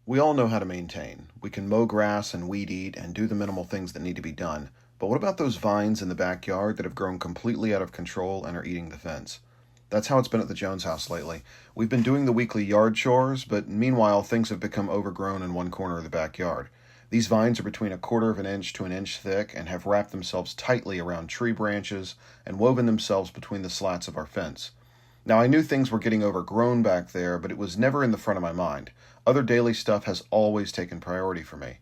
We all know how to maintain. We can mow grass and weed eat and do the minimal things that need to be done. But what about those vines in the backyard that have grown completely out of control and are eating the fence? That's how it's been at the Jones house lately. We've been doing the weekly yard chores, but meanwhile things have become overgrown in one corner of the backyard. These vines are between a quarter of an inch to an inch thick and have wrapped themselves tightly around tree branches and woven themselves between the slats of our fence. Now, I knew things were getting overgrown back there, but it was never in the front of my mind. Other daily stuff has always taken priority for me.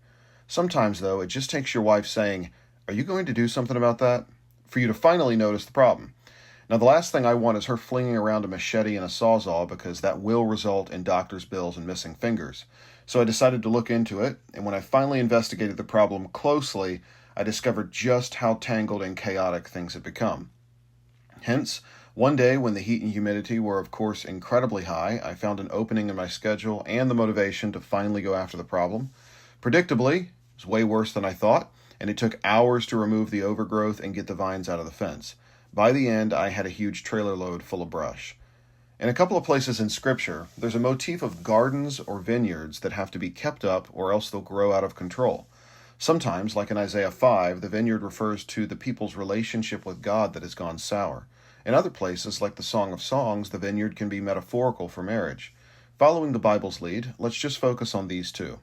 Sometimes, though, it just takes your wife saying, "Are you going to do something about that?" for you to finally notice the problem. Now, the last thing I want is her flinging around a machete and a sawzall because that will result in doctor's bills and missing fingers. So I decided to look into it, and when I finally investigated the problem closely, I discovered just how tangled and chaotic things had become. Hence, one day when the heat and humidity were, of course, incredibly high, I found an opening in my schedule and the motivation to finally go after the problem. Predictably, it was way worse than I thought, and it took hours to remove the overgrowth and get the vines out of the fence. By the end, I had a huge trailer load full of brush. In a couple of places in Scripture, there's a motif of gardens or vineyards that have to be kept up or else they'll grow out of control. Sometimes, like in Isaiah 5, the vineyard refers to the people's relationship with God that has gone sour. In other places, like the Song of Songs, the vineyard can be metaphorical for marriage. Following the Bible's lead, let's just focus on these two.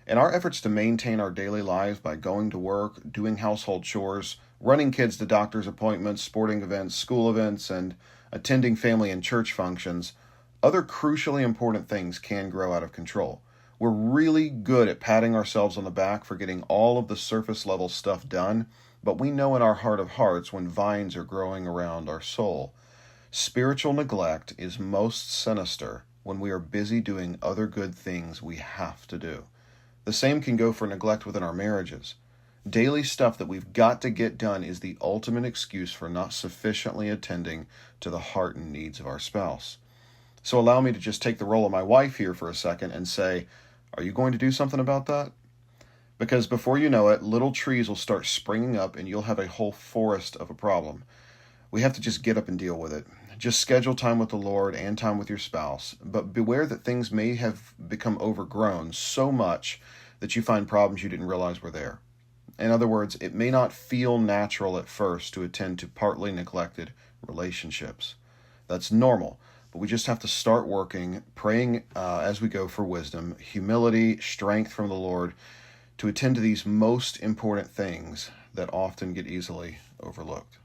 In our efforts to maintain our daily lives by going to work, doing household chores, running kids to doctor's appointments, sporting events, school events, and attending family and church functions, other crucially important things can grow out of control. We're really good at patting ourselves on the back for getting all of the surface level stuff done, but we know in our heart of hearts when vines are growing around our soul. Spiritual neglect is most sinister when we are busy doing other good things we have to do. The same can go for neglect within our marriages. Daily stuff that we've got to get done is the ultimate excuse for not sufficiently attending to the heart and needs of our spouse. So allow me to just take the role of my wife here for a second and say, are you going to do something about that? Because before you know it, little trees will start springing up and you'll have a whole forest of a problem. We have to just get up and deal with it. Just schedule time with the Lord and time with your spouse, but beware that things may have become overgrown so much that you find problems you didn't realize were there. In other words, it may not feel natural at first to attend to partly neglected relationships. That's normal. But we just have to start working, praying as we go for wisdom, humility, strength from the Lord to attend to these most important things that often get easily overlooked.